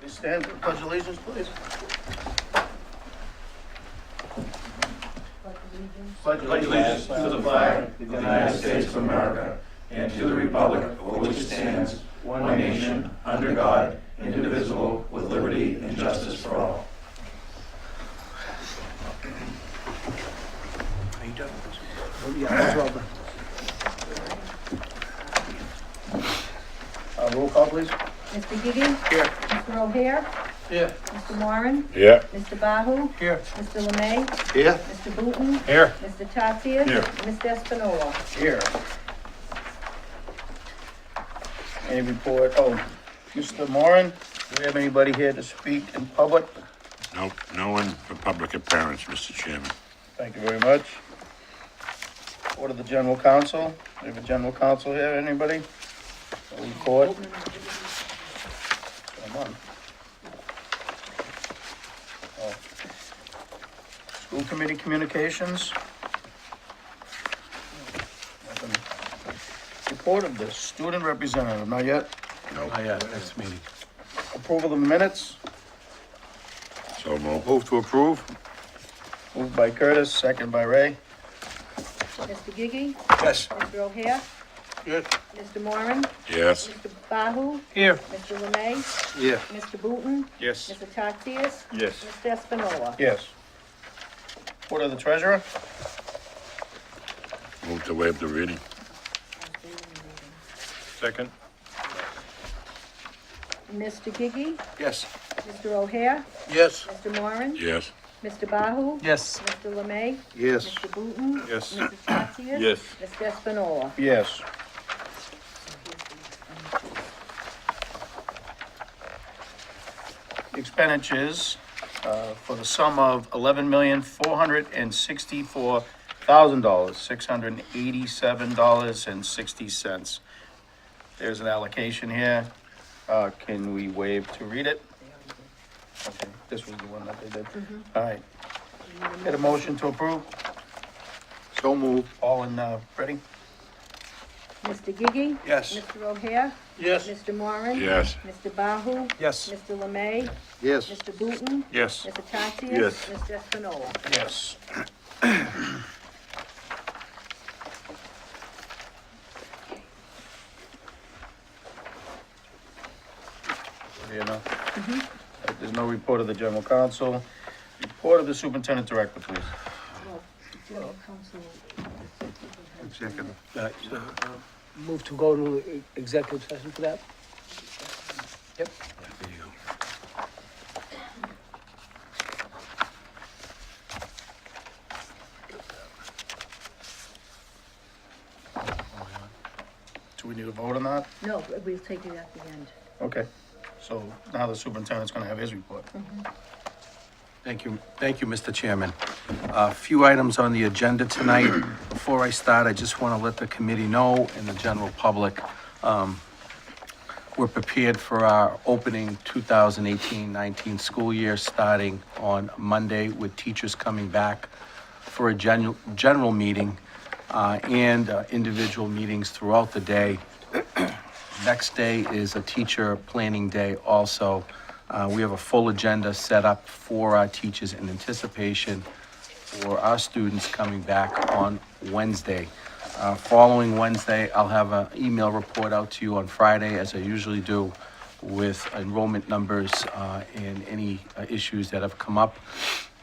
Please stand for the pledge of allegiance, please. Pledge allegiance to the flag of the United States of America and to the republic for which it stands, one nation, under God, indivisible, with liberty and justice for all. Roll call, please. Mr. Giggey? Here. Mr. O'Hare? Here. Mr. Moran? Yeah. Mr. Bahu? Here. Mr. LeMay? Here. Mr. Boutin? Here. Mr. Tatsias? Here. Mr. Espinola? Here. Any report? Oh, Mr. Moran, do we have anybody here to speak in public? Nope, no one for public appearance, Mr. Chairman. Thank you very much. Order the general counsel. We have a general counsel here, anybody? A report? Come on. Oh. School committee communications? Nothing. Report of the student representative, not yet. Nope. Next meeting. Approval of the minutes, So moved. Move to approve? moved by Curtis, second by Ray. Mr. Giggey? Yes. Mr. O'Hare? Yes. Mr. Moran? Yes. Mr. Bahu? Here. Mr. LeMay? Yeah. Mr. Boutin? Yes. Mr. Tatsias? Yes. Mr. Espinola? Yes. Report of the treasurer, Move to waive the reading. Second? Mr. Giggey? Yes. Mr. O'Hare? Yes. Mr. Moran? Yes. Mr. Bahu? Yes. Mr. LeMay? Yes. Mr. Boutin? Yes. Mr. Tatsias? Yes. Mr. Espinola? yes. Expenditures, for the sum of $11,464,000, $687.60. There's an allocation here. Can we waive to read it? Okay, this was the one that they did. All right. Get a motion to approve? So moved. All in, ready? Mr. Giggey? Yes. Mr. O'Hare? Yes. Mr. Moran? Yes. Mr. Bahu? Yes. Mr. LeMay? Yes. Mr. Boutin? Yes. Mr. Tatsias? Yes. Mr. Espinola? Yes. You know, there's no report of the general counsel. Report of the superintendent-director, please. Executive. Move to go to executive session for that? Yep. There you go. Do we need a vote on that? No, we'll take it at the end. Okay, so now the superintendent's gonna have his report. Thank you, Mr. Chairman. A few items on the agenda tonight. Before I start, I just want to let the committee know and the general public, we're prepared for our opening 2018-19 school year starting on Monday with teachers coming back for a general meeting and individual meetings throughout the day. Next day is a teacher planning day also. We have a full agenda set up for our teachers in anticipation for our students coming back on Wednesday. Following Wednesday, I'll have an email report out to you on Friday, as I usually do, with enrollment numbers and any issues that have come up.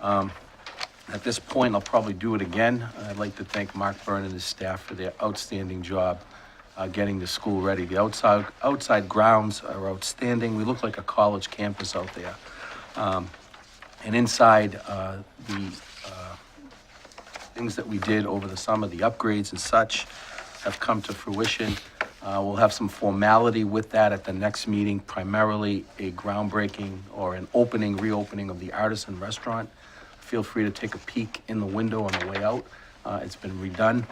At this point, I'll probably do it again. I'd like to thank Mark Byrne and his staff for their outstanding job getting the school ready. The outside grounds are outstanding. We look like a college campus out there. And inside, the things that we did over the summer, the upgrades and such, have come to fruition. We'll have some formality with that at the next meeting, primarily a groundbreaking or an reopening of the Artisan Restaurant. Feel free to take a peek in the window on the way out. It's been redone.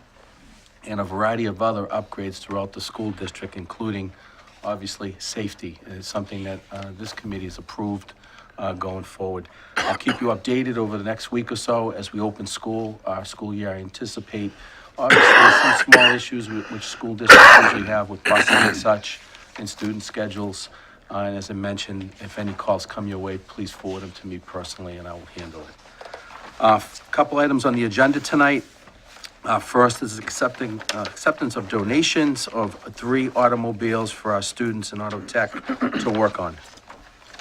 And a variety of other upgrades throughout the school district, including, obviously, safety. It's something that this committee has approved going forward. I'll keep you updated over the next week or so as we open our school year. I anticipate, obviously, some small issues which school districts usually have with busing and such, and student schedules. And as I mentioned, if any calls come your way, please forward them to me personally, and I will handle it. A couple items on the agenda tonight. First is acceptance of donations of 3 automobiles for our students in auto tech to work on.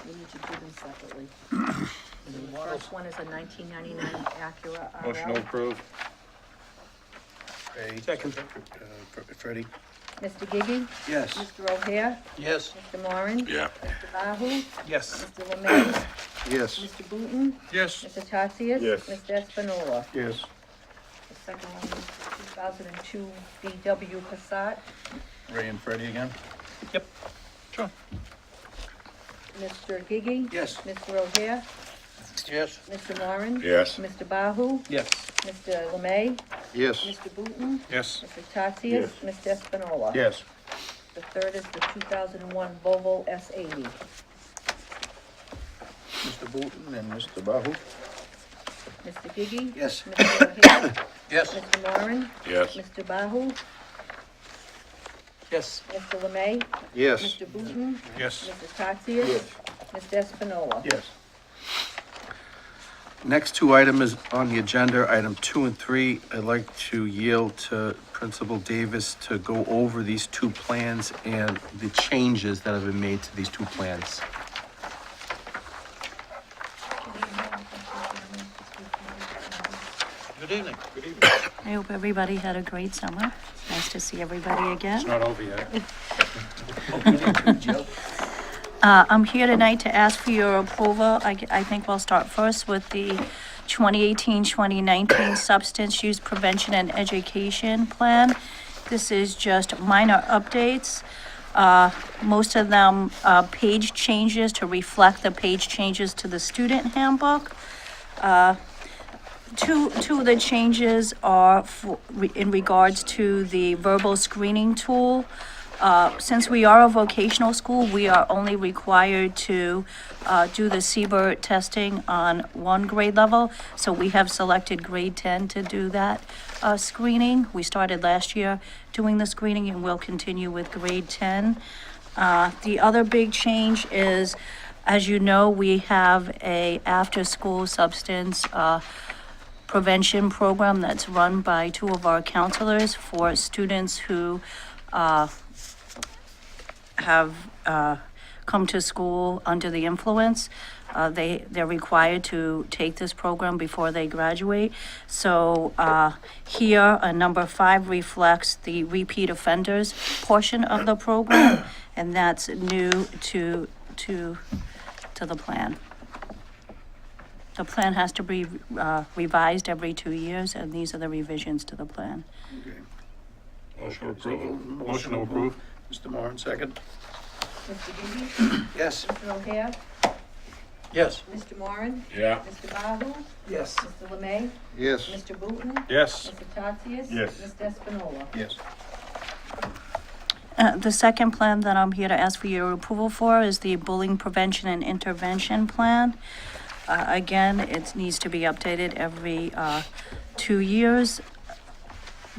We need to do them separately. The first one is a 1999 Acura RL. Motion to approve. Second. Freddie? Mr. Giggey? Yes. Mr. O'Hare? Yes. Mr. Moran? Yeah. Mr. Bahu? Yes. Mr. Lemay? Yes. Mr. Boutin? Yes. Mr. Tatsias? Yes. Mr. Espinola? Yes. The second one is 2002 VW Passat. Ray and Freddie again? Yep. Sure. Mr. Giggey? Yes. Mr. O'Hare? Yes. Mr. Moran? Yes. Mr. Bahu? Yes. Mr. Lemay? Yes. Mr. Boutin? Yes. Mr. Tatsias? Mr. Espinola? Yes. The third is the 2001 Volvo S80. Mr. Boutin and Mr. Bahu? Mr. Giggey? Yes. Mr. O'Hare? Yes. Mr. Moran? Yes. Mr. Bahu? Yes. Mr. Lemay? Yes. Mr. Boutin? Yes. Mr. Tatsias? Mr. Espinola? Yes. Next 2 items on the agenda, item 2 and 3. I'd like to yield to Principal Davis to go over these 2 plans and the changes that have been made to these 2 plans. Good evening. Good evening. I hope everybody had a great summer. It's nice to see everybody again. Not over yet. I'm here tonight to ask for your approval. I think we'll start first with the 2018-2019 Substance Use Prevention and Education Plan. This is just minor updates. Most of them are page changes to reflect the page changes to the student handbook. Two of the changes are in regards to the verbal screening tool. Since we are a vocational school, we are only required to do the CBER testing on 1 grade level. So we have selected grade 10 to do that screening. We started last year doing the screening and we'll continue with grade 10. The other big change is, as you know, we have a after-school substance prevention program that's run by 2 of our counselors for students who have come to school under the influence. They're required to take this program before they graduate. So here, number 5 reflects the repeat offenders portion of the program, and that's new to the plan. The plan has to be revised every 2 years, and these are the revisions to the plan. Motion to approve. Motion to approve. Mr. Moran, second. Mr. Giggey? Yes. Mr. O'Hare? Yes. Mr. Moran? Yeah. Mr. Bahu? Yes. Mr. Lemay? Yes. Mr. Boutin? Yes. Mr. Tatsias? Yes. Mr. Espinola? Yes. The second plan that I'm here to ask for your approval for is the Bullying Prevention and Intervention Plan. Again, it needs to be updated every 2 years.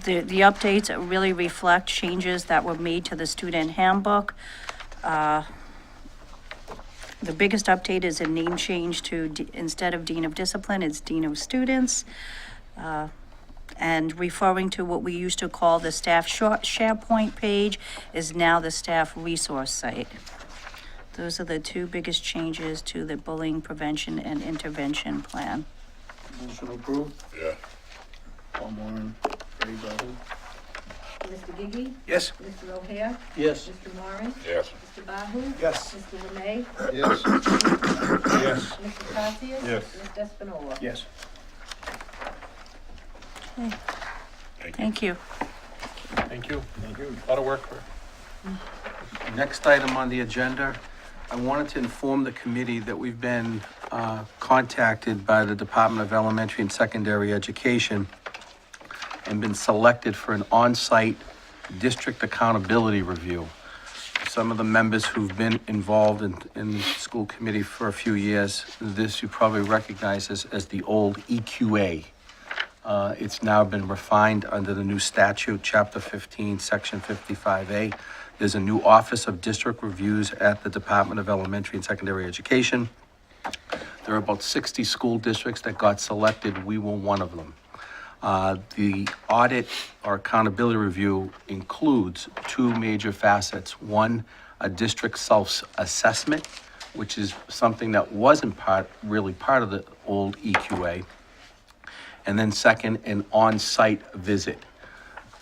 The updates really reflect changes that were made to the student handbook. The biggest update is a name change to, instead of Dean of Discipline, it's Dean of Students. And referring to what we used to call the staff SharePoint page is now the staff resource site. Those are the 2 biggest changes to the Bullying Prevention and Intervention Plan. Motion to approve. Yeah. Paul Moran, Freddie Bahu? Mr. Giggey? Yes. Mr. O'Hare? Yes. Mr. Moran? Yes. Mr. Bahu? Yes. Mr. Lemay? Yes. Yes. Mr. Tatsias? Yes. Mr. Espinola? Yes. Thank you. Thank you. Thank you. A lot of work for. Next item on the agenda, I wanted to inform the committee that we've been contacted by the Department of Elementary and Secondary Education and been selected for an on-site district accountability review. Some of the members who've been involved in the school committee for a few years, this you probably recognize as the old EQA. It's now been refined under the new statute, Chapter 15, Section 55A. There's a new Office of District Reviews at the Department of Elementary and Secondary Education. There are about 60 school districts that got selected. We were one of them. The audit or accountability review includes two major facets. One, a district self-assessment, which is something that wasn't really part of the old EQA. And then second, an on-site visit.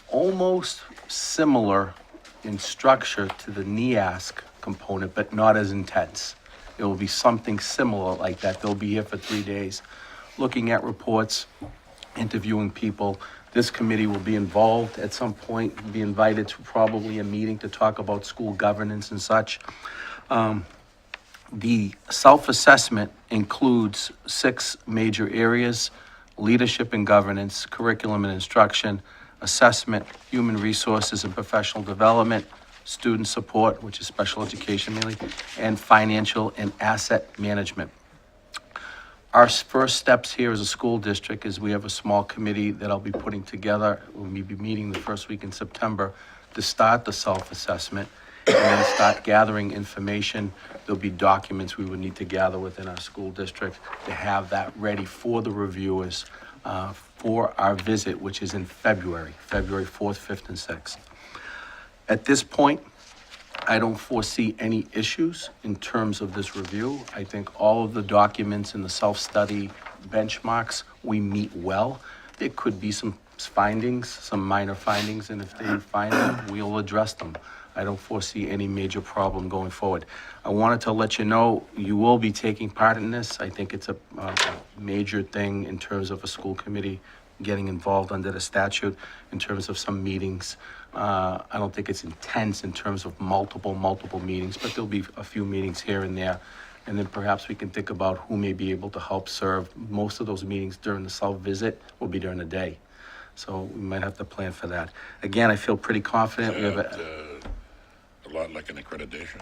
Almost similar in structure to the NEASC component, but not as intense. It will be something similar like that. They'll be here for 3 days, looking at reports, interviewing people. This committee will be involved at some point, be invited to probably a meeting to talk about school governance and such. The self-assessment includes 6 major areas: leadership and governance, curriculum and instruction, assessment, human resources and professional development, student support, which is special education mainly, and financial and asset management. Our first steps here as a school district is we have a small committee that I'll be putting together. We'll be meeting the first week in September to start the self-assessment and then start gathering information. There'll be documents we would need to gather within our school district to have that ready for the reviewers for our visit, which is in February 4th, 5th, and 6th. At this point, I don't foresee any issues in terms of this review. I think all of the documents in the self-study benchmarks, we meet well. There could be some findings, some minor findings, and if they find them, we'll address them. I don't foresee any major problem going forward. I wanted to let you know, you will be taking part in this. I think it's a major thing in terms of a school committee getting involved under the statute, in terms of some meetings. I don't think it's intense in terms of multiple meetings, but there'll be a few meetings here and there. And then perhaps we can think about who may be able to help serve. Most of those meetings during the self-visit will be during the day. So we might have to plan for that. Again, I feel pretty confident. We have A lot like an accreditation.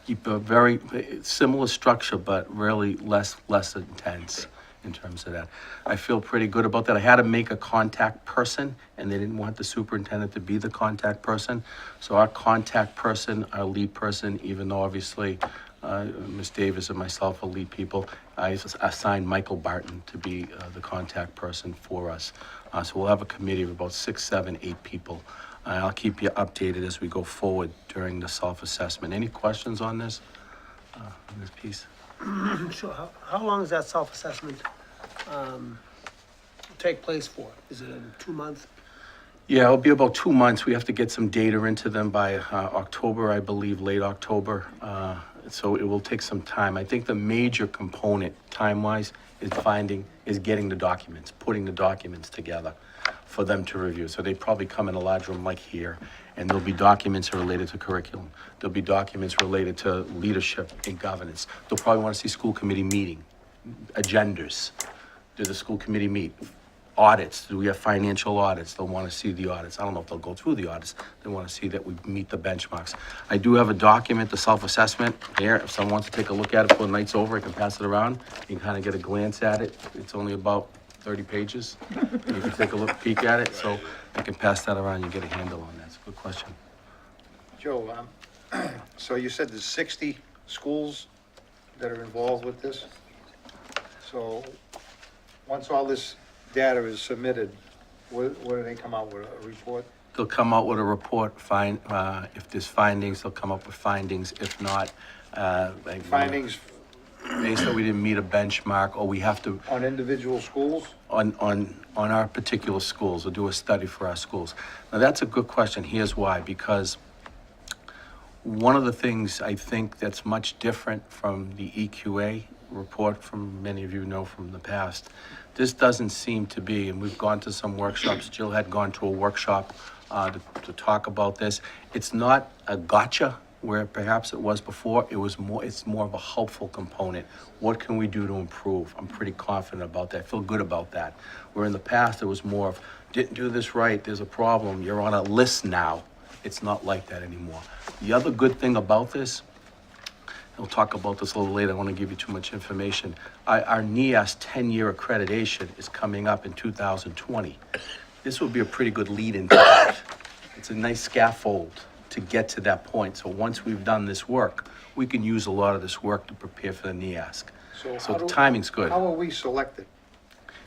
keep a very similar structure, but really less intense in terms of that. I feel pretty good about that. I had to make a contact person, and they didn't want the superintendent to be the contact person. So our contact person, our lead person, even though obviously Ms. Davis and myself are lead people, I assigned Michael Barton to be the contact person for us. So we'll have a committee of about 6, 7, 8 people. I'll keep you updated as we go forward during the self-assessment. Any questions on this piece? So how long does that self-assessment take place for? Is it a 2-month? Yeah, it'll be about 2 months. We have to get some data into them by October, I believe, late October. So it will take some time. I think the major component, time-wise, is getting the documents, putting the documents together for them to review. So they probably come in a large room like here, and there'll be documents related to curriculum. There'll be documents related to leadership and governance. They'll probably want to see school committee meeting, agendas. Did the school committee meet? Audits, do we have financial audits? They'll want to see the audits. I don't know if they'll go through the audits. They want to see that we meet the benchmarks. I do have a document, the self-assessment here. If someone wants to take a look at it before the night's over, I can pass it around. You can kind of get a glance at it. It's only about 30 pages. You can take a look, peek at it, so I can pass that around and get a handle on that. It's a good question. Joe, so you said there's 60 schools that are involved with this? So, once all this data is submitted, what do they come out with, a report? They'll come out with a report, if there's findings, they'll come up with findings. If not, Findings based on we didn't meet a benchmark, or we have to, on individual schools? on our particular schools, or do a study for our schools. Now, that's a good question. Here's why, because one of the things I think that's much different from the EQA report, from many of you know from the past, this doesn't seem to be, and we've gone to some workshops, Jill had gone to a workshop to talk about this. It's not a gotcha, where perhaps it was before. It's more of a helpful component. What can we do to improve? I'm pretty confident about that. I feel good about that. Where in the past, it was more of, didn't do this right, there's a problem, you're on a list now. It's not like that anymore. The other good thing about this, we'll talk about this a little later, I don't want to give you too much information. Our NEAS 10-year accreditation is coming up in 2020. This will be a pretty good lead into that. It's a nice scaffold to get to that point. So once we've done this work, we can use a lot of this work to prepare for the NEASC. So how the timing's good. How are we selected?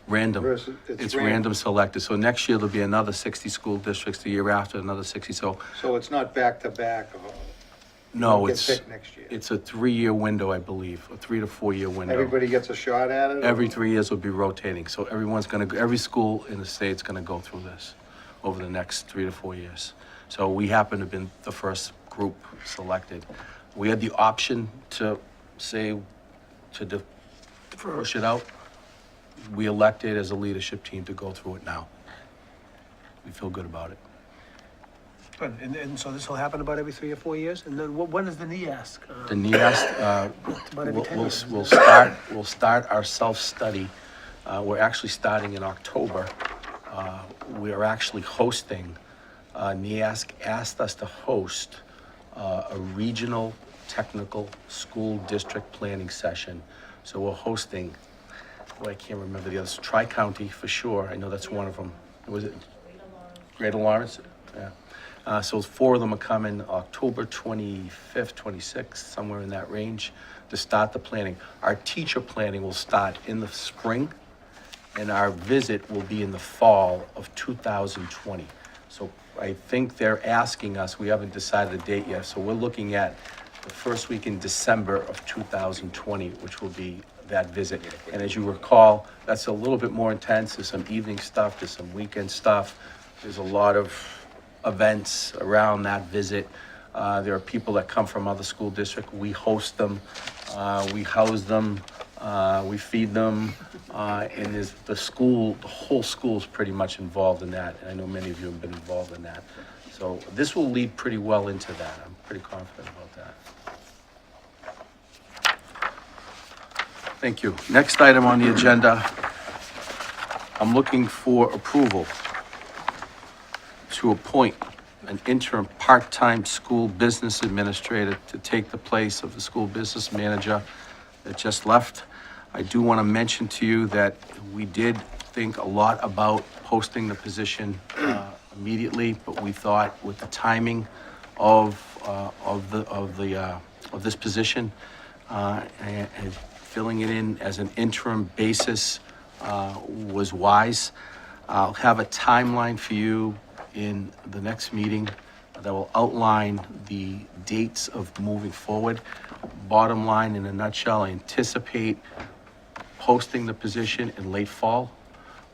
Random. Versus- it's It's random. random selected. So next year, there'll be another 60 school districts, the year after, another 60. So, So it's not back to back, or no, get it's, picked next year? it's a 3-year window, I believe, a 3 to 4 year window. Everybody gets a shot at it? or- Every 3 years will be rotating. So every school in the state's gonna go through this over the next 3 to 4 years. So we happen to have been the first group selected. We had the option to say, to push it out. We elected as a leadership team to go through it now. We feel good about it. Good, and so this will happen about every 3 or 4 years? And then when is the NEASC? The NEAS, About every 10 years. we'll start our self-study. We're actually starting in October. We are actually hosting, NEAS asked us to host a regional technical school district planning session. So we're hosting, I can't remember the others, Tri-County for sure, I know that's one of them. Was it? Greater Lawrence? Yeah. So 4 of them are coming October 25th, 26th, somewhere in that range, to start the planning. Our teacher planning will start in the spring, and our visit will be in the fall of 2020. So I think they're asking us, we haven't decided a date yet, so we're looking at the first week in December of 2020, which will be that visit. And as you recall, that's a little bit more intense. There's some evening stuff, there's some weekend stuff. There's a lot of events around that visit. There are people that come from other school districts. We host them, we house them, we feed them, and there's the whole school's pretty much involved in that. And I know many of you have been involved in that. So this will lead pretty well into that. I'm pretty confident about that. Thank you. Next item on the agenda, I'm looking for approval to appoint an interim part-time school business administrator to take the place of the school business manager that just left. I do want to mention to you that we did think a lot about posting the position immediately, but we thought with the timing of this position and filling it in as an interim basis was wise. I'll have a timeline for you in the next meeting that will outline the dates of moving forward. Bottom line, in a nutshell, I anticipate posting the position in late fall,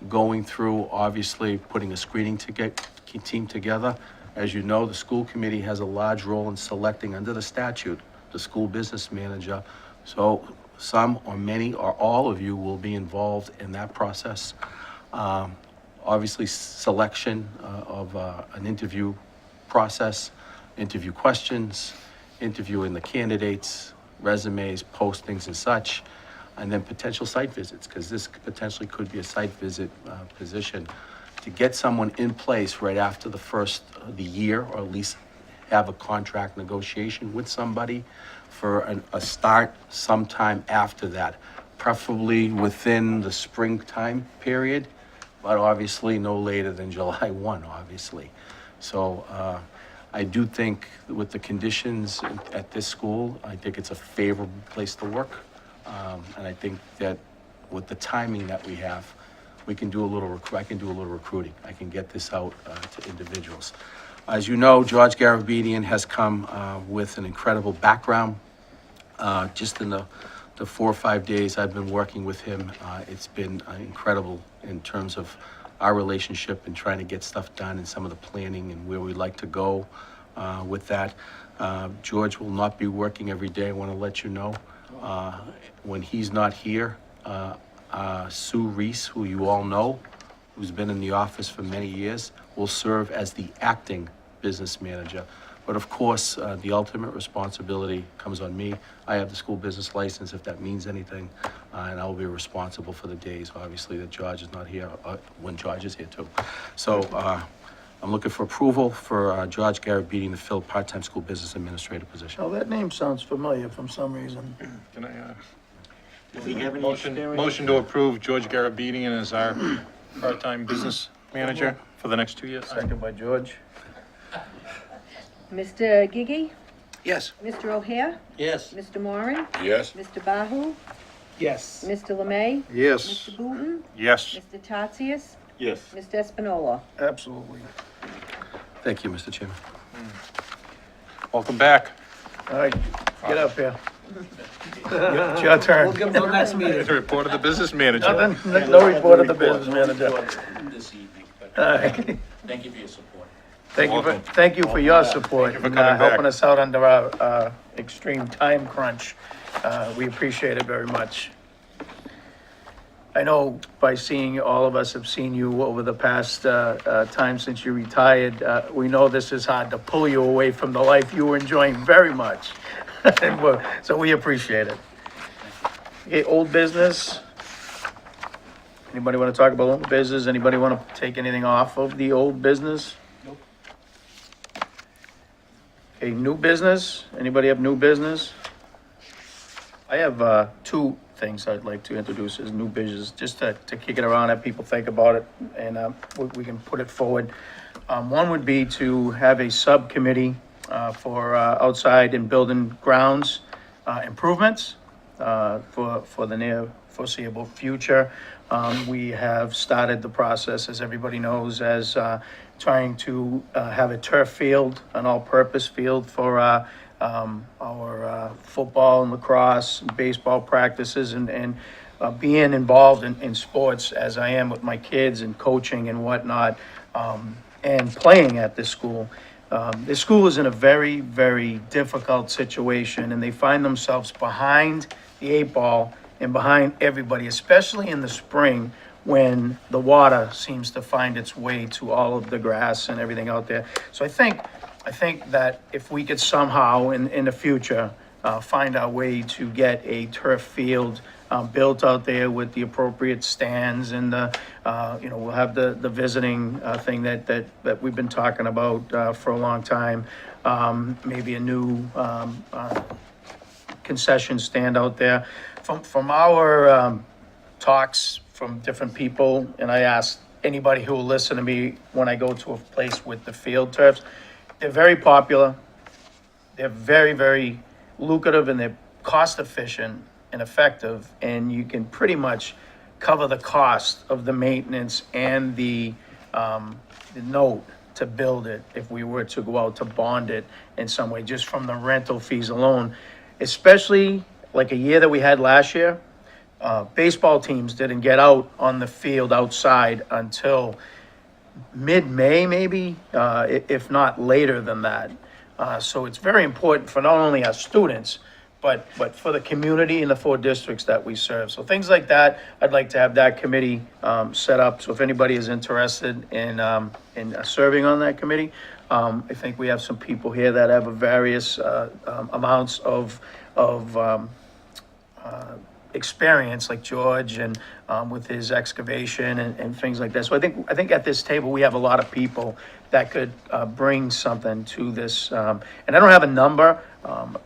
going through, obviously, putting a screening team together. As you know, the school committee has a large role in selecting, under the statute, the school business manager. So some or many or all of you will be involved in that process. Obviously, selection of an interview process, interview questions, interviewing the candidates, resumes, postings and such, and then potential site visits, because this potentially could be a site visit position, to get someone in place right after the first of the year, or at least have a contract negotiation with somebody for a start sometime after that, preferably within the springtime period, but obviously no later than July 1, obviously. So I do think with the conditions at this school, I think it's a favorable place to work. And I think that with the timing that we have, we can do a little, I can do a little recruiting. I can get this out to individuals. As you know, George Garabedian has come with an incredible background. Just in the 4 or 5 days I've been working with him, it's been incredible in terms of our relationship and trying to get stuff done and some of the planning and where we'd like to go with that. George will not be working every day, I want to let you know. When he's not here, Sue Reese, who you all know, who's been in the office for many years, will serve as the acting business manager. But of course, the ultimate responsibility comes on me. I have the school business license, if that means anything, and I will be responsible for the days, obviously, that George is not here, when George is here too. So I'm looking for approval for George Garrett Boutin to fill part-time school business administrator position. Oh, that name sounds familiar from some reason. Can I, Does he have any motion to approve George Garabedian as our part-time business manager for the next 2 years? Second by George. Mr. Giggey? Yes. Mr. O'Hare? Yes. Mr. Moran? Yes. Mr. Bahu? Yes. Mr. Lemay? Yes. Mr. Boutin? Yes. Mr. Tatsias? Yes. Mr. Espinola? Absolutely. Thank you, Mr. Chairman. Welcome back. All right, get up here. It's your turn. We'll give them the next meeting. The report of the business manager. Nothing, no report of the business manager. This evening, but All right. thank you for your support. Thank you for your support Thank you for and coming back. helping us out under our extreme time crunch. We appreciate it very much. I know by seeing, all of us have seen you over the past time since you retired. We know this is hard to pull you away from the life you were enjoying very much. So we appreciate it. Okay, old business. Anybody want to talk about old business? Anybody want to take anything off of the old business? Nope. Okay, new business. Anybody have new business? I have two things I'd like to introduce as new business, just to kick it around, have people think about it, and we can put it forward. One would be to have a subcommittee for outside and building grounds improvements for the near foreseeable future. We have started the process, as everybody knows, as trying to have a turf field, an all-purpose field for our football and lacrosse, and baseball practices, and being involved in sports as I am with my kids and coaching and whatnot, and playing at this school. This school is in a very, very difficult situation, and they find themselves behind the 8 ball and behind everybody, especially in the spring when the water seems to find its way to all of the grass and everything out there. So I think that if we could somehow in the future find our way to get a turf field built out there with the appropriate stands and we'll have the visiting thing that we've been talking about for a long time. Maybe a new concession stand out there. From our talks from different people, and I asked anybody who will listen to me when I go to a place with the field turfs, they're very popular, they're very, very lucrative, and they're cost efficient and effective, and you can pretty much cover the cost of the maintenance and the note to build it if we were to go out to bond it in some way, just from the rental fees alone. Especially like a year that we had last year, baseball teams didn't get out on the field outside until mid-May maybe, if not later than that. So it's very important for not only our students, but for the community and the 4 districts that we serve. So things like that, I'd like to have that committee set up. So if anybody is interested in serving on that committee, I think we have some people here that have various amounts of experience, like George, and with his excavation and things like that. So I think at this table, we have a lot of people that could bring something to this. And I don't have a number,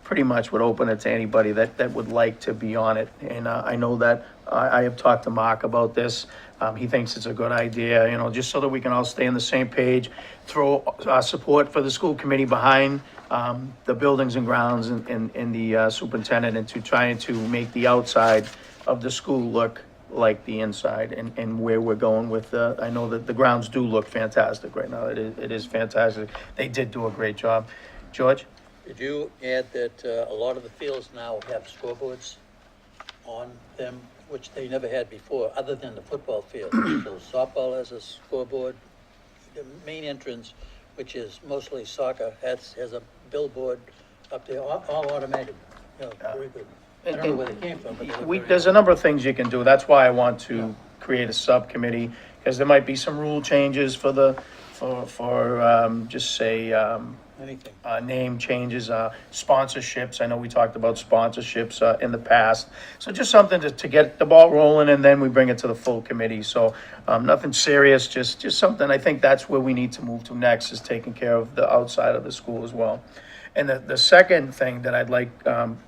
pretty much would open it to anybody that would like to be on it. And I know that I have talked to Mark about this. He thinks it's a good idea, just so that we can all stay on the same page, throw our support for the school committee behind the buildings and grounds and the superintendent, and to trying to make the outside of the school look like the inside, and where we're going with I know that the grounds do look fantastic right now. It is fantastic. They did do a great job. George? Did you add that a lot of the fields now have scoreboards on them, which they never had before, other than the football field? So softball has a scoreboard. The main entrance, which is mostly soccer, has a billboard up there, all automated. Very good. I don't know where they came from, but they look very There's a number of things you can do. That's why I want to create a subcommittee, because there might be some rule changes for just say, Anything. Name changes, sponsorships. I know we talked about sponsorships in the past. So just something to get the ball rolling, and then we bring it to the full committee. So nothing serious, just something. I think that's where we need to move to next, is taking care of the outside of the school as well. And the second thing that I'd like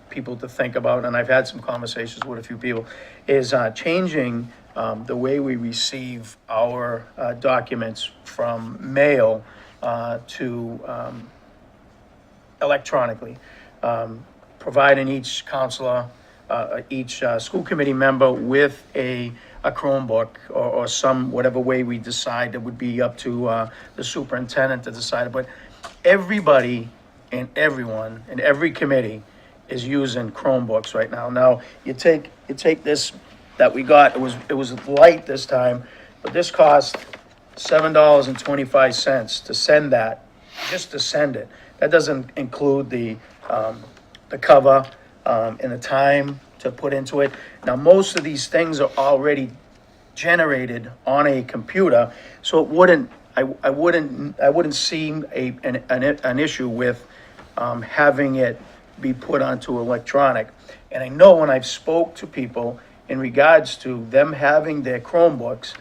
people to think about, and I've had some conversations with a few people, is changing the way we receive our documents from mail to electronically, providing each counselor, each school committee member with a Chromebook or some, whatever way we decide, that would be up to the superintendent to decide. But everybody and everyone in every committee is using Chromebooks right now. Now, you take this that we got, it was light this time, but this cost $7.25 to send that, just to send it. That doesn't include the cover and the time to put into it. Now, most of these things are already generated on a computer, so I wouldn't see an issue with having it be put onto electronic. And I know when I've spoke to people in regards to them having their Chromebooks,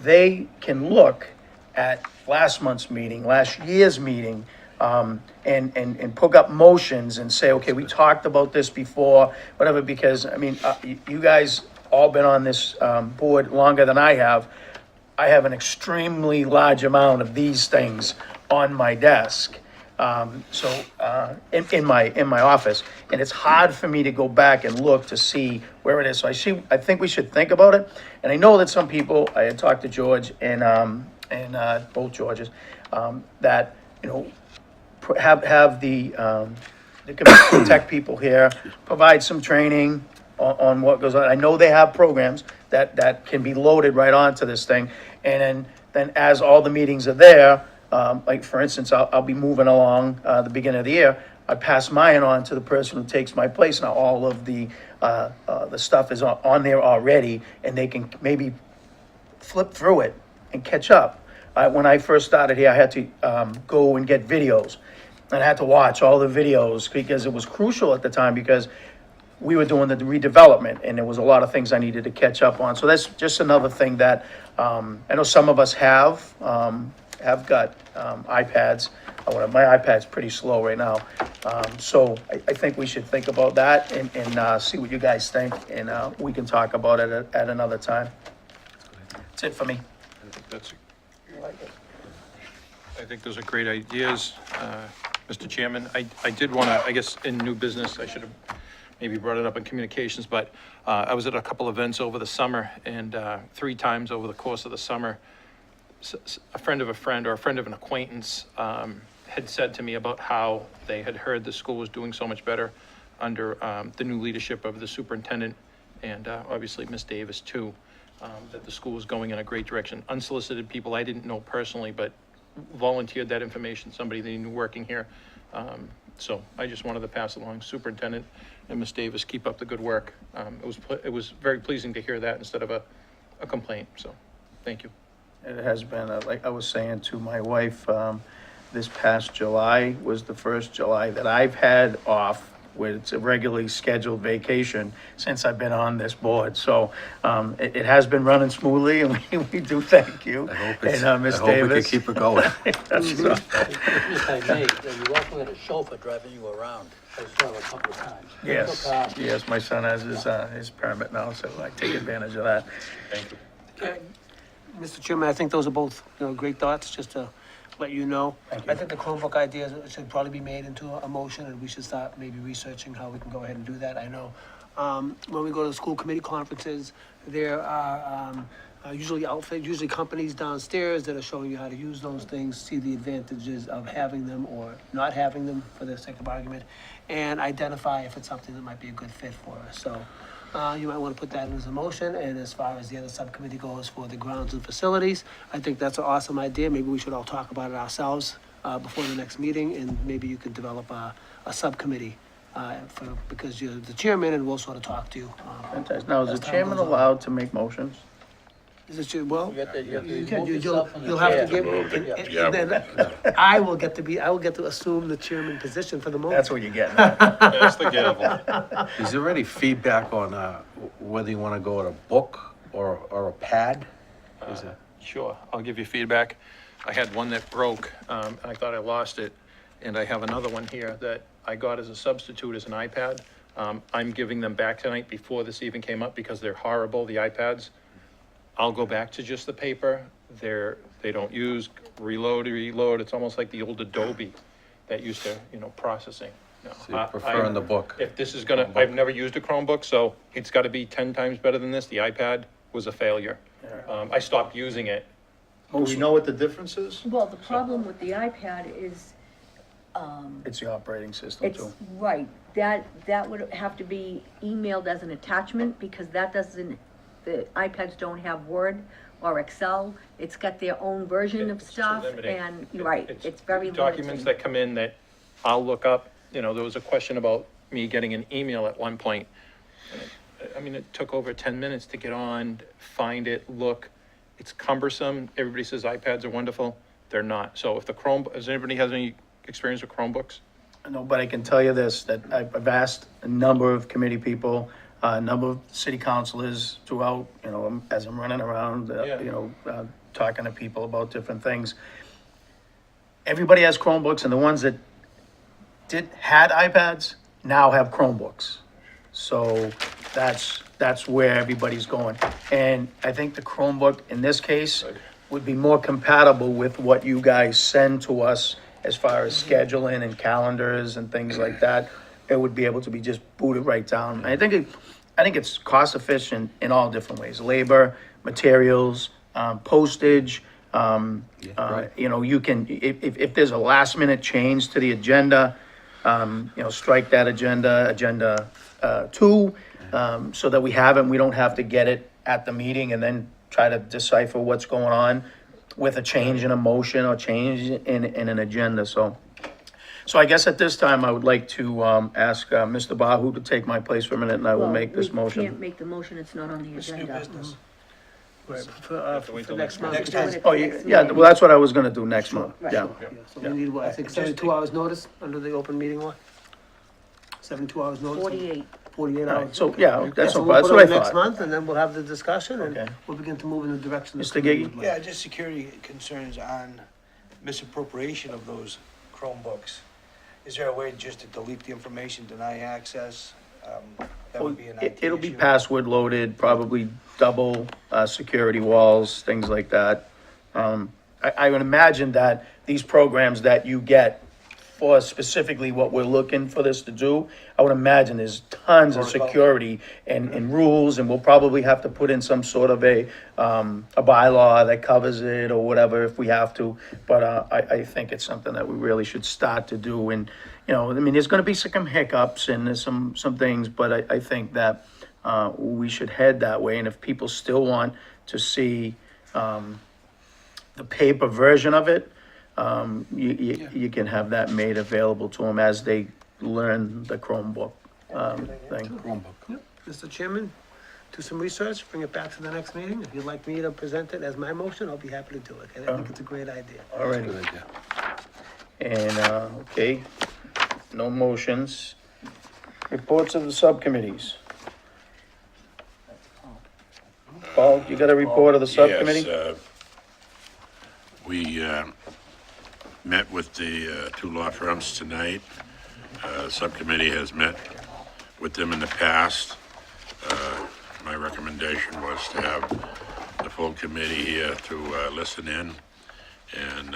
they can look at last month's meeting, last year's meeting, and pick up motions and say, okay, we talked about this before, whatever, because, I mean, you guys all been on this board longer than I have. I have an extremely large amount of these things on my desk. In my office, and it's hard for me to go back and look to see where it is. So I think we should think about it. And I know that some people, I had talked to George and both Georges, that, you know, have the tech people here provide some training on what goes on. I know they have programs that can be loaded right onto this thing, and then as all the meetings are there. Like, for instance, I'll be moving along the beginning of the year. I pass mine on to the person who takes my place. Now, all of the stuff is on there already, and they can maybe flip through it and catch up. When I first started here, I had to go and get videos, and I had to watch all the videos because it was crucial at the time, because we were doing the redevelopment, and there was a lot of things I needed to catch up on. So that's just another thing that I know some of us have got iPads. My iPad's pretty slow right now. So I think we should think about that and see what you guys think, and we can talk about it at another time. That's it for me. I think those are great ideas, Mr. Chairman. I did want to, I guess, in new business, I should have maybe brought it up in communications, but I was at a couple events over the summer, and 3 times over the course of the summer, a friend of a friend or a friend of an acquaintance had said to me about how they had heard the school was doing so much better under the new leadership of the superintendent and obviously Miss Davis too, that the school was going in a great direction. Unsolicited people I didn't know personally, but volunteered that information, somebody they knew working here. So I just wanted to pass along. Superintendent and Miss Davis, keep up the good work. It was very pleasing to hear that instead of a complaint, so thank you. It has been, like I was saying to my wife, this past July was the first July that I've had off with it's a regularly scheduled vacation since I've been on this board. So it has been running smoothly, and we do thank you. I hope Miss we can Davis. keep it going. If I may, you also had a chauffeur driving you around. I saw a couple of times. Yes, my son has his permit now, so I take advantage of that. Thank you. Mr. Chairman, I think those are both, great thoughts, just to let you know. Thank you. I think the Chromebook idea should probably be made into a motion, and we should start maybe researching how we can go ahead and do that. I know, when we go to the school committee conferences, there are, usually companies downstairs that are showing you how to use those things, see the advantages of having them or not having them, for the sake of argument, and identify if it's something that might be a good fit for us. So, you might want to put that as a motion, and as far as the other subcommittee goes for the grounds and facilities, I think that's an awesome idea. Maybe we should all talk about it ourselves before the next meeting, and maybe you could develop a subcommittee because you're the chairman, and we'll sort of talk to you. Fantastic. Now, is the as time chairman goes on. allowed to make motions? Is it your, well, You have to you remove can, yourself from the you'll have to chair. give, Move it. and Yeah. then I will get to assume the chairman position for the moment. That's what you're getting at. That's the gavel. Is there any feedback on whether you want to go with a book or a pad? Is it? Sure, I'll give you feedback. I had one that broke, and I thought I lost it, and I have another one here that I got as a substitute as an iPad. I'm giving them back tonight before this even came up because they're horrible, the iPads. I'll go back to just the paper. They don't use reload. It's almost like the old Adobe that used to, processing. No, So you're preferring the book? If this is gonna, I've never used a Chromebook, so it's gotta be 10 times better than this. The iPad was a failure. I stopped using it. Do we know what the difference is? Well, the problem with the iPad is, It's the operating system it's, too. right, that would have to be emailed as an attachment, because that doesn't, the iPads don't have Word or Excel. It's got their own version of It's too stuff, limiting. and, right, it's very limiting. Documents that come in that I'll look up, there was a question about me getting an email at one point. And it took over 10 minutes to get on, find it, look. It's cumbersome. Everybody says iPads are wonderful. They're not. So if does anybody has any experience with Chromebooks? No, but I can tell you this, that I've asked a number of committee people, a number of city councilors throughout, as I'm running around, Yeah. talking to people about different things. Everybody has Chromebooks, and the ones that had iPads now have Chromebooks. So that's where everybody's going. And I think the Chromebook, in this case, would be more compatible with what you guys send to us as far as scheduling and calendars and things like that. It would be able to be just booted right down. I think it's cost efficient in all different ways: labor, materials, postage. right. You can, if there's a last minute change to the agenda, strike that agenda 2, so that we don't have to get it at the meeting and then try to decipher what's going on with a change in a motion or change in an agenda. So I guess at this time, I would like to ask Mr. Bahu to take my place for a minute, and I will Well, make this We motion. can't make the motion, it's not on the It's new agenda. business. Right, to wait for till next next month. We do it at Oh, the yeah, next yeah, meeting. well, that's what I was gonna do next month, Right. yeah. Yeah, so we need, what, I think 72 hours notice under the open meeting law? 72 hours notice? 48. 48 All hours. right, so, yeah, that's So no problem, we'll that's put what I it on next thought. month, and then we'll have the discussion, Okay. and we'll begin to move in the direction. the Mr. committee Giggey? would like. Yeah, just security concerns on misappropriation of those Chromebooks. Is there a way just to delete the information, deny access? That would be an IT It'll be issue. password loaded, probably double, security walls, things like that. I would imagine that these programs that you get for specifically what we're looking for this to do, I would imagine there's tons of Protocol. security and rules, and we'll probably have to put in some sort of a bylaw that covers it or whatever if we have to. But, I think it's something that we really should start to do. And, there's gonna be some hiccups and there's some things, but I think that, we should head that way. And if people still want to see, the paper version of it, you can have that made available to them as they learn the Chromebook, thing. Chromebook. Mr. Chairman, do some research, bring it back to the next meeting. If you'd like me to present it as my motion, I'll be happy to do it. I think it's a great idea. All right. Good idea. And, okay, no motions. Reports of the subcommittees. Paul, you got a report of the subcommittee? Yes, we met with the 2 law firms tonight. Subcommittee has met with them in the past. My recommendation was to have the full committee here to listen in. And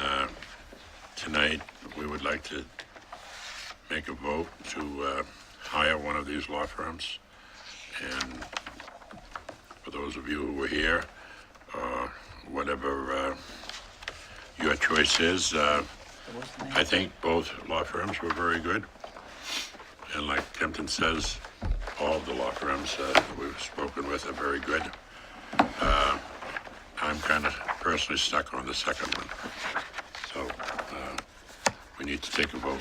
tonight, we would like to make a vote to hire one of these law firms. And for those of you who were here, whatever your choice is, I think both law firms were very good. And like Kempton says, all of the law firms that we've spoken with are very good. I'm kind of personally stuck on the second one. So we need to take a vote,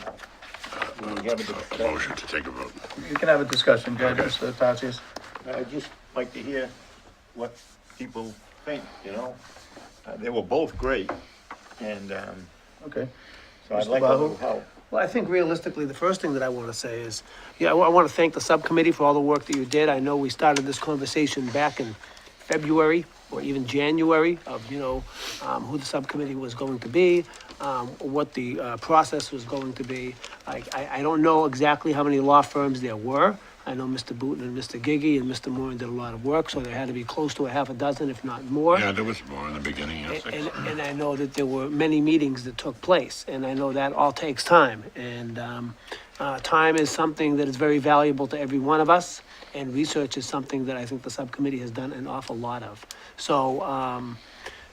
a motion to take a vote. You can have a discussion, Judge, Okay. Mr. Tatsias. I'd just like to hear what people think, you know? They were both great, and, Okay. so I'd Mr. like a Bahu? little help. Well, I think realistically, the first thing that I want to say is, I want to thank the subcommittee for all the work that you did. I know we started this conversation back in February or even January of, who the subcommittee was going to be, what the process was going to be. I don't know exactly how many law firms there were. I know Mr. Boutin and Mr. Giggey and Mr. Moore did a lot of work, so there had to be close to a half a dozen, if not more. Yeah, there was more in the beginning, yes. And I know that there were many meetings that took place, and I know that all takes time. And time is something that is very valuable to every one of us, and research is something that I think the subcommittee has done an awful lot of. So,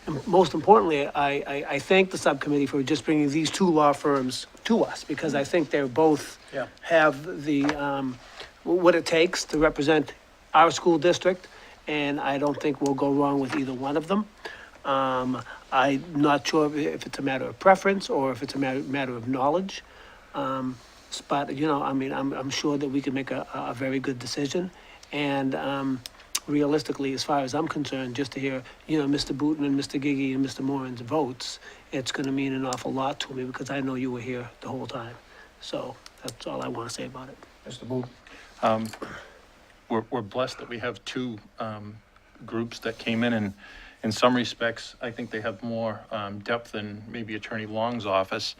and most importantly, I thank the subcommittee for just bringing these two law firms to us, because I think they're both have the, what it takes to represent our school district, and I don't think we'll go wrong with either one of them. I'm not sure if it's a matter of preference or if it's a matter of knowledge. But, I'm sure that we can make a very good decision. And realistically, as far as I'm concerned, just to hear, Mr. Boutin and Mr. Giggey and Mr. Moran's votes, it's gonna mean an awful lot to me, because I know you were here the whole time. So that's all I wanna say about it. Mr. Booth? We're blessed that we have two groups that came in some respects, I think they have more depth than maybe Attorney Long's office.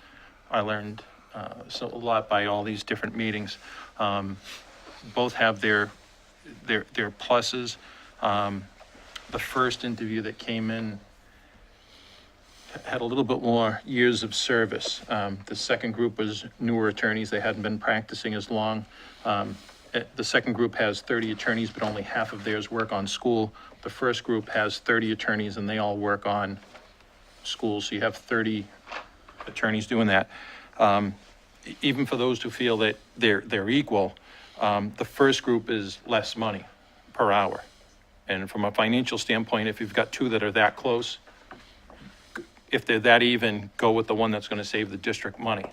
I learned a lot by all these different meetings. Both have their pluses. The first interview that came in had a little bit more years of service. The second group was newer attorneys. They hadn't been practicing as long. The second group has 30 attorneys, but only half of theirs work on school. The first group has 30 attorneys and they all work on schools. So you have 30 attorneys doing that. Even for those who feel that they're equal, the first group is less money per hour. And from a financial standpoint, if you've got two that are that close, if they're that even, go with the one that's going to save the district money.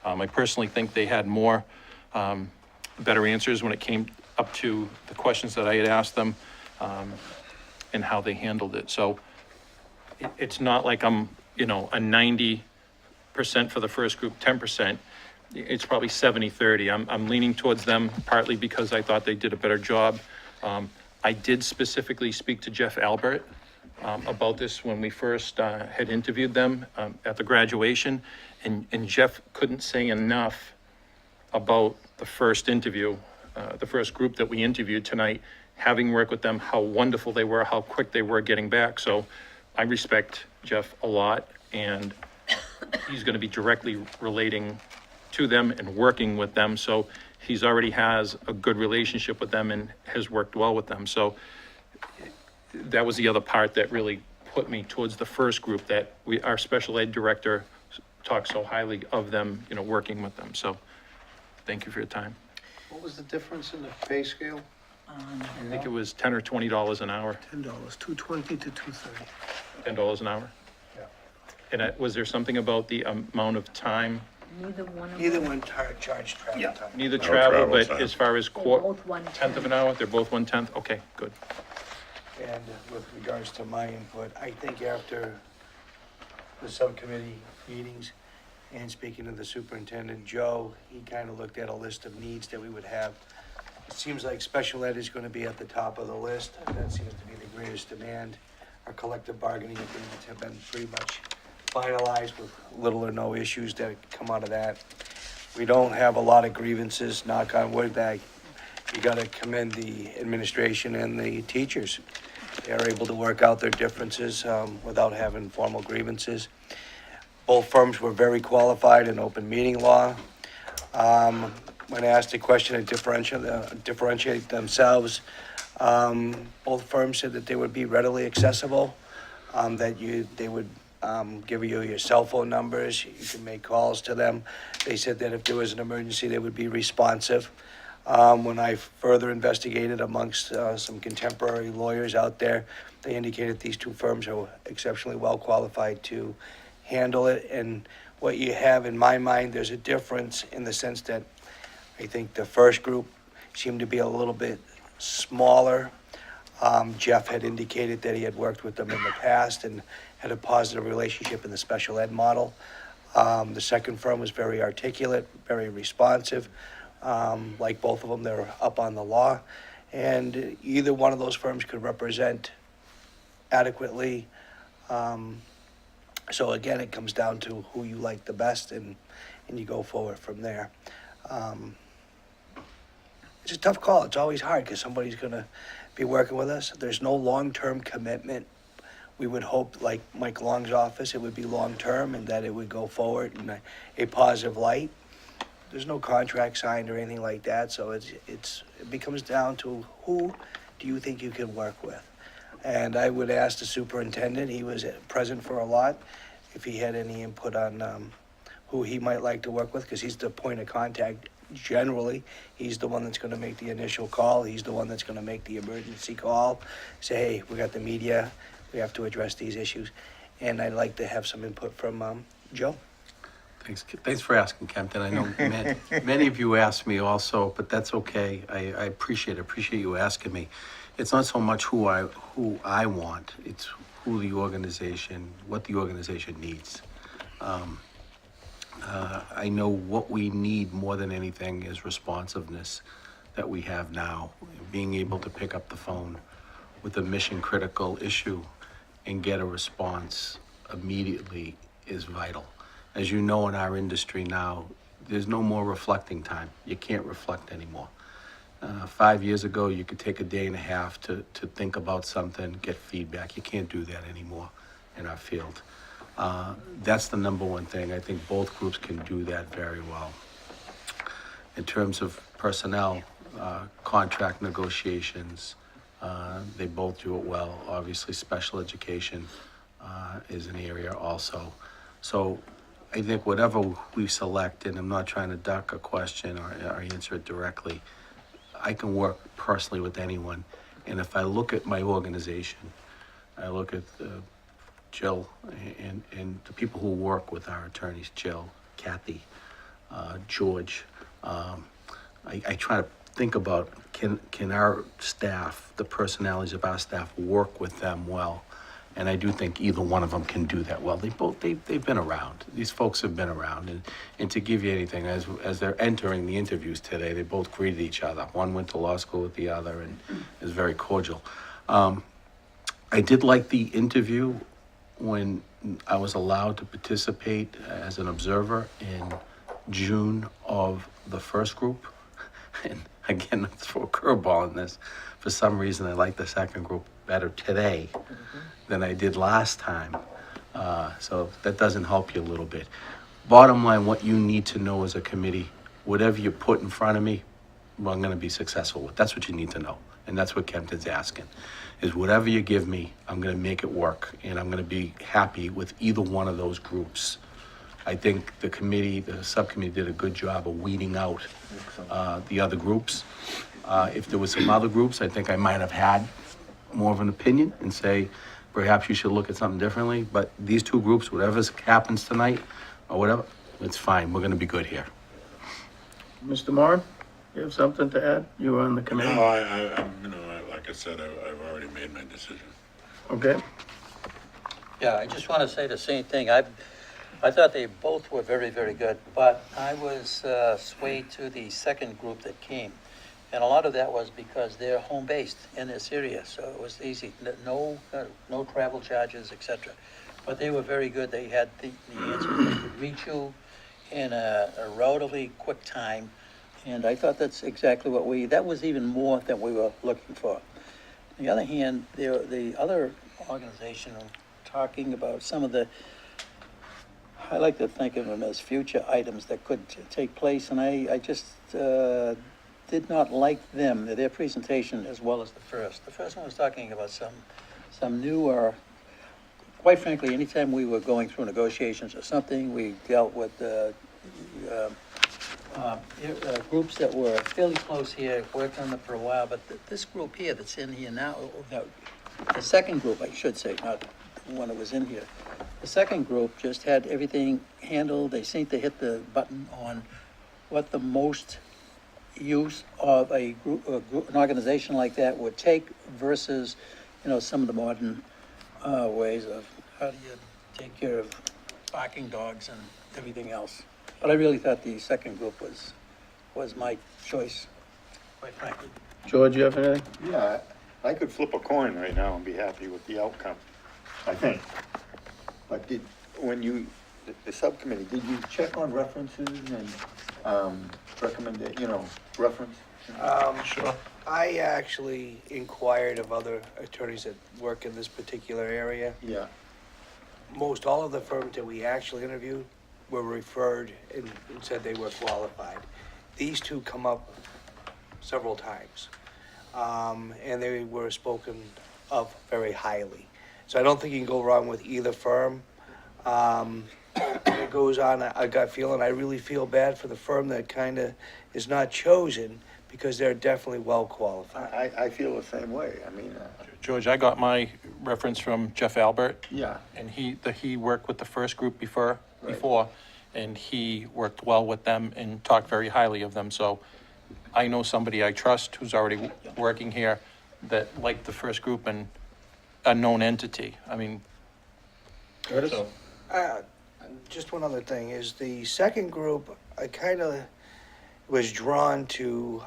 I personally think they had more better answers when it came up to the questions that I had asked them and how they handled it. So it's not like I'm, a 90% for the first group, 10%. It's probably 70-30. I'm leaning towards them partly because I thought they did a better job. I did specifically speak to Jeff Albert about this when we first had interviewed them at the graduation, and Jeff couldn't say enough about the first interview, the first group that we interviewed tonight, having worked with them, how wonderful they were, how quick they were getting back. So I respect Jeff a lot, and he's going to be directly relating to them and working with them. So he's already has a good relationship with them and has worked well with them. So that was the other part that really put me towards the first group, that our special ed director talked so highly of them, working with them. So thank you for your time. What was the difference in the pay scale? I think it was $10 or $20 an hour, $10, $220 to $230. $10 an hour. Yeah. And was there something about the amount of time? Neither one of Either them. one charged travel time. Neither No travel, travel but time. as far as They're tenth both 1/10. of an hour, they're both 1/10? Okay, good. And with regards to my input, I think after the subcommittee meetings and speaking to the superintendent, Joe, he kind of looked at a list of needs that we would have. It seems like special ed is going to be at the top of the list. That seems to be the greatest demand. Our collective bargaining agreements have been pretty much finalized with little or no issues that come out of that. We don't have a lot of grievances, knock on wood, that you got to commend the administration and the teachers. They're able to work out their differences without having formal grievances. Both firms were very qualified in open meeting law. When asked a question to differentiate themselves, both firms said that they would be readily accessible, that they would give you your cell phone numbers, you can make calls to them. They said that if there was an emergency, they would be responsive. When I further investigated amongst some contemporary lawyers out there, they indicated these two firms are exceptionally well qualified to handle it. And what you have in my mind, there's a difference in the sense that I think the first group seemed to be a little bit smaller. Jeff had indicated that he had worked with them in the past and had a positive relationship in the special ed model. The second firm was very articulate, very responsive. Like both of them, they're up on the law. And either one of those firms could represent adequately. So again, it comes down to who you like the best, and you go forward from there. It's a tough call. It's always hard because somebody's going to be working with us. There's no long-term commitment. We would hope, like Mike Long's office, it would be long-term and that it would go forward in a positive light. There's no contract signed or anything like that, so it becomes down to who do you think you can work with? And I would ask the superintendent, he was present for a lot, if he had any input on who he might like to work with, because he's the point of contact generally. He's the one that's going to make the initial call. He's the one that's going to make the emergency call, say, hey, we got the media, we have to address these issues. And I'd like to have some input from Joe. Thanks for asking, Kempton. I know many of you asked me also, but that's okay. I appreciate you asking me. It's not so much who I want, it's what the organization needs. I know what we need more than anything is responsiveness that we have now. Being able to pick up the phone with a mission-critical issue and get a response immediately is vital. As you know, in our industry now, there's no more reflecting time. You can't reflect anymore. 5 years ago, you could take a day and a half to think about something, get feedback. You can't do that anymore in our field. That's the number one thing. I think both groups can do that very well. In terms of personnel, contract negotiations, they both do it well. Obviously, special education is an area also. So I think whatever we select, and I'm not trying to duck a question or answer it directly, I can work personally with anyone. And if I look at my organization, I look at Jill and the people who work with our attorneys, Jill, Kathy, George. I try to think about, can our staff, the personalities of our staff, work with them well? And I do think either one of them can do that well. They've been around. These folks have been around. And to give you anything, as they're entering the interviews today, they both greeted each other. One went to law school with the other and is very cordial. I did like the interview when I was allowed to participate as an observer in June of the first group. And again, I'll throw a curveball in this. For some reason, I like the second group better today than I did last time. So that doesn't help you a little bit. Bottom line, what you need to know as a committee, whatever you put in front of me, well, I'm going to be successful with. That's what you need to know. And that's what Kempton's asking, is whatever you give me, I'm going to make it work. And I'm going to be happy with either one of those groups. I think the subcommittee did a good job of weeding out the other groups. If there was some other groups, I think I might have had more of an opinion and say, perhaps you should look at something differently. But these two groups, whatever happens tonight or whatever, it's fine. We're going to be good here. Mr. Moran, you have something to add? You were on the committee. No, like I said, I've already made my decision. Okay. Yeah, I just want to say the same thing. I thought they both were very, very good, but I was swayed to the second group that came. And a lot of that was because they're home-based in this area, so it was easy. No travel charges, etc. But they were very good. They had the answers. They could reach you in a relatively quick time. And I thought that's exactly what that was even more than we were looking for. On the other hand, the other organization talking about some of the, I like to think of them as future items that could take place, and I just did not like their presentation as well as the first. The first one was talking about some newer, quite frankly, anytime we were going through negotiations or something, we dealt with groups that were fairly close here, worked on them for a while, but this group here that's in here now, the second group, I should say, not the one that was in here. The second group just had everything handled. They seemed to hit the button on what the most use of a group, an organization like that would take versus, some of the modern ways of how do you take care of barking dogs and everything else. But I really thought the second group was my choice, quite frankly. George, you have anything? Yeah, I could flip a coin right now and be happy with the outcome, I think. But the subcommittee, did you check on references and, reference? Sure. I actually inquired of other attorneys that work in this particular area. Yeah. Most all of the firms that we actually interviewed were referred and said they were qualified. These two come up several times, and they were spoken of very highly. So I don't think you can go wrong with either firm. It goes on a gut feeling. I really feel bad for the firm that kind of is not chosen because they're definitely well qualified. I feel the same way, I mean, George, I got my reference from Jeff Albert, yeah. and he worked with the first group before, and he worked well with them and talked very highly of them, so I know somebody I trust who's already working here that liked the first group and a known entity, I mean. Curtis? So- Just one other thing, is the second group, I kind of was drawn to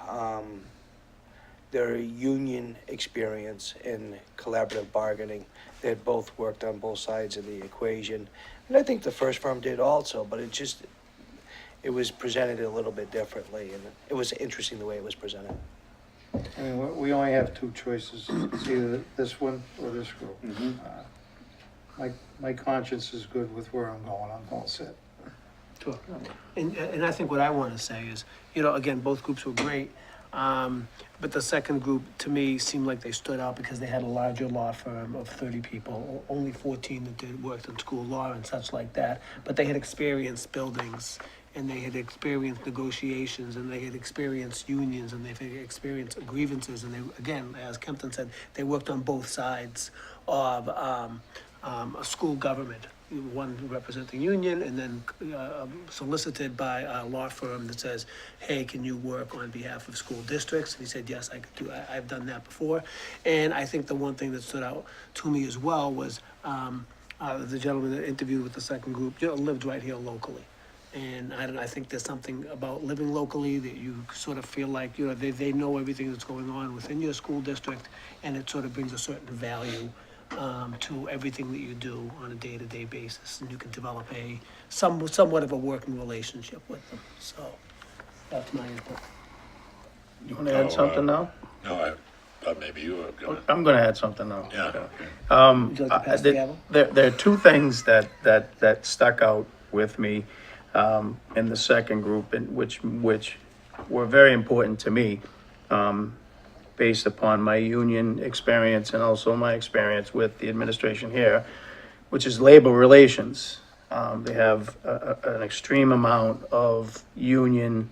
their union experience in collaborative bargaining. They had both worked on both sides of the equation. And I think the first firm did also, but it was presented a little bit differently, and it was interesting the way it was presented. I mean, we only have two choices, it's either this one or this group. My conscience is good with where I'm all set. Sure. And I think what I want to say is, again, both groups were great. But the second group, to me, seemed like they stood out because they had a larger law firm of 30 people, only 14 that worked in school law and such like that. But they had experienced buildings, and they had experienced negotiations, and they had experienced unions, and they had experienced grievances. And they, again, as Kempton said, they worked on both sides of a school government. One representing union, and then solicited by a law firm that says, hey, can you work on behalf of school districts? And he said, yes, I could do, I've done that before. And I think the one thing that stood out to me as well was the gentleman that interviewed with the second group, lived right here locally. And I think there's something about living locally that you sort of feel like, they know everything that's going on within your school district, and it sort of brings a certain value to everything that you do on a day-to-day basis, and you can develop somewhat of a working relationship with them. So that's my input. You want to add something now? No, I thought maybe you were gonna, I'm going to add something now. yeah, okay. Would you like to pass the gavel? There are two things that stuck out with me in the second group, and which were very important to me, based upon my union experience and also my experience with the administration here, which is labor relations. They have an extreme amount of union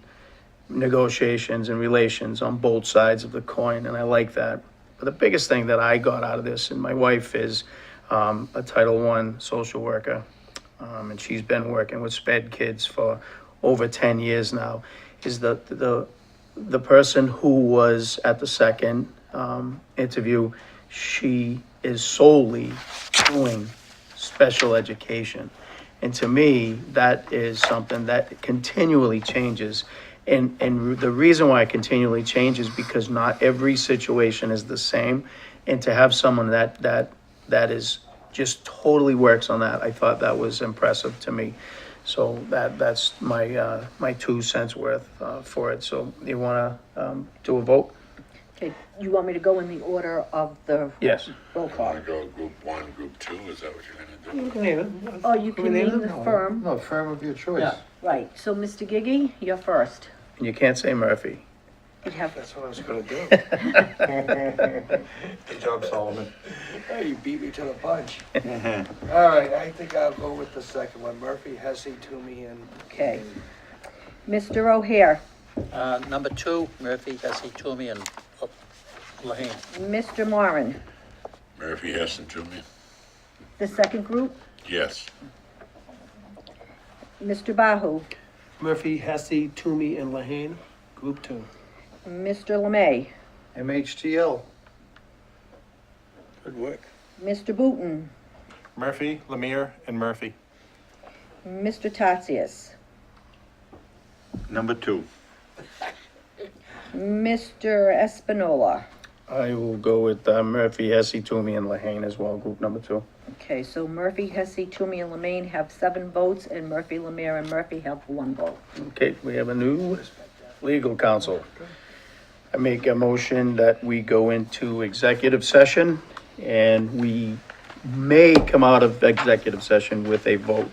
negotiations and relations on both sides of the coin, and I like that. But the biggest thing that I got out of this, and my wife is a Title I social worker, and she's been working with SPED kids for over 10 years now, is the person who was at the second interview, she is solely doing special education. And to me, that is something that continually changes. And the reason why it continually changes is because not every situation is the same. And to have someone that is just totally works on that, I thought that was impressive to me. So that's my 2 cents worth for it. So you want to do a vote? Okay, you want me to go in the order of the Yes. roll call? Want to go group 1, group 2, is that what you're gonna do? You can name it. Oh, you can name the firm, No, firm of your choice. Yeah. right, so Mr. Giggey, you're first. And you can't say Murphy. You'd have, That's what I was gonna do. Good job, Solomon. Hey, you beat me to the punch. All right, I think I'll go with the second one. Murphy, Hesse, Toomey, and... okay. Mr. O'Hare, Number 2, Murphy, Hesse, Toomey, and Lane. Mr. Moran, Murphy, Hessen, to me? the second group, Yes. Mr. Bahu, Murphy, Hesse, Toomey, and Lehane, Group 2. Mr. Lemay, MHTL. Good work. Mr. Boutin, Murphy, Lemire, and Murphy. Mr. Tatsias, Number 2. Mr. Espinola. I will go with Murphy, Hesse, Toomey, and Lahane as well, group number 2. Okay, so Murphy, Hesse, Toomey, and Lemaine have 7 votes, and Murphy, Lemire, and Murphy have 1 vote. Okay, we have a new legal counsel. I make a motion that we go into executive session, and we may come out of executive session with a vote.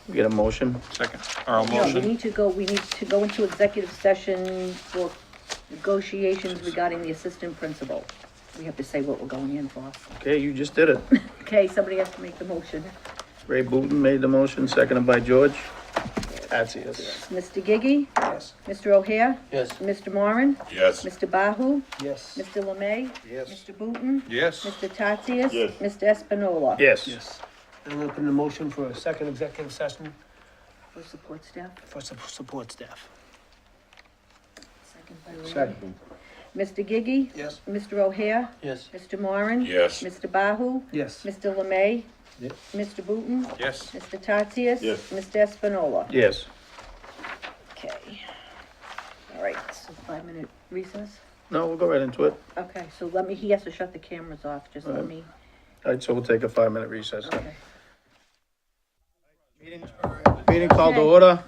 We get a motion? Second, or a No, we motion. need to go into executive session for negotiations regarding the assistant principal. We have to say what we're going in for. Okay, you just did it. Okay, somebody has to make the motion. Ray Boutin made the motion, seconded by George. That's yes. Mr. Giggey? Yes. Mr. O'Hare? Yes. Mr. Moran? Yes. Mr. Bahu? Yes. Mr. Lemay? Yes. Mr. Boutin? Yes. Mr. Tatsias? Yes. Mr. Espinola? Yes. Yes. I'm gonna put in a motion for a second executive session For support staff? for support staff. Second by Raymond. Second. Mr. Giggey? Yes. Mr. O'Hare? Yes. Mr. Moran? Yes. Mr. Bahu? Yes. Mr. Lemay? Yes. Mr. Boutin? Yes. Mr. Tatsias? Yes. Mr. Espinola? Yes. Okay. All right, so 5-minute recess? No, we'll go right into it. Okay, so he has to shut the cameras off, just let me, All right, so we'll take a 5-minute recess. okay. Meeting called to order.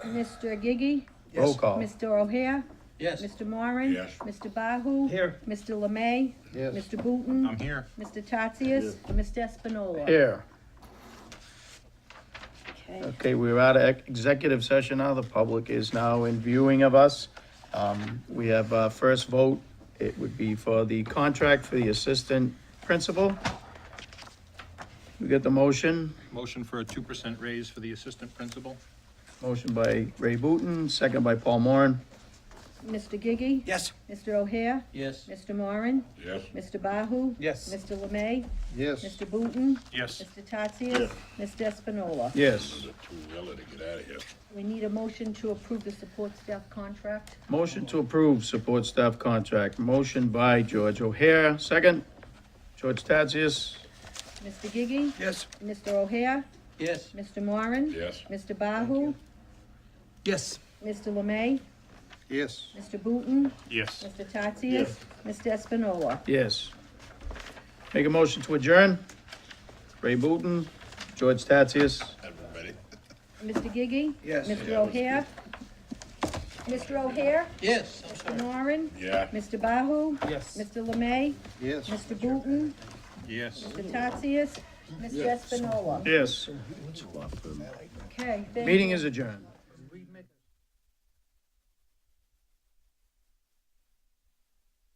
Mr. Giggey? Roll call. Mr. O'Hare? Yes. Mr. Moran? Yes. Mr. Bahu? Here. Mr. Lemay? Yes. Mr. Boutin? I'm here. Mr. Tatsias? Mr. Espinola? Here. Okay, Okay, we're out of executive session now. The public is now in viewing of us. We have first vote. It would be for the contract for the assistant principal. We get the motion. Motion for a 2% raise for the assistant principal. Motion by Ray Boutin, second by Paul Moran. Mr. Giggey? Yes. Mr. O'Hare? Yes. Mr. Moran? Yes. Mr. Bahu? Yes. Mr. Lemay? Yes. Mr. Boutin? Yes. Mr. Tatsias? Mr. Espinola? Yes. Too early to get out of here. We need a motion to approve the support staff contract. Motion to approve support staff contract. Motion by George O'Hare, second. George Tatsias. Mr. Giggey? Yes. Mr. O'Hare? Yes. Mr. Moran? Yes. Mr. Bahu? Yes. Mr. Lemay? Yes. Mr. Boutin? Yes. Mr. Tatsias? Mr. Espinola? Yes. Make a motion to adjourn. Ray Boutin, George Tatsias. Everybody. Mr. Giggey? Yes. Mr. O'Hare? Mr. O'Hare? Yes, I'm sorry. Mr. Moran? Yeah. Mr. Bahu? Yes. Mr. Lemay? Yes. Mr. Boutin? Yes. Mr. Tatsias? Mr. Espinola? Yes. Okay, thank Meeting you. is adjourned.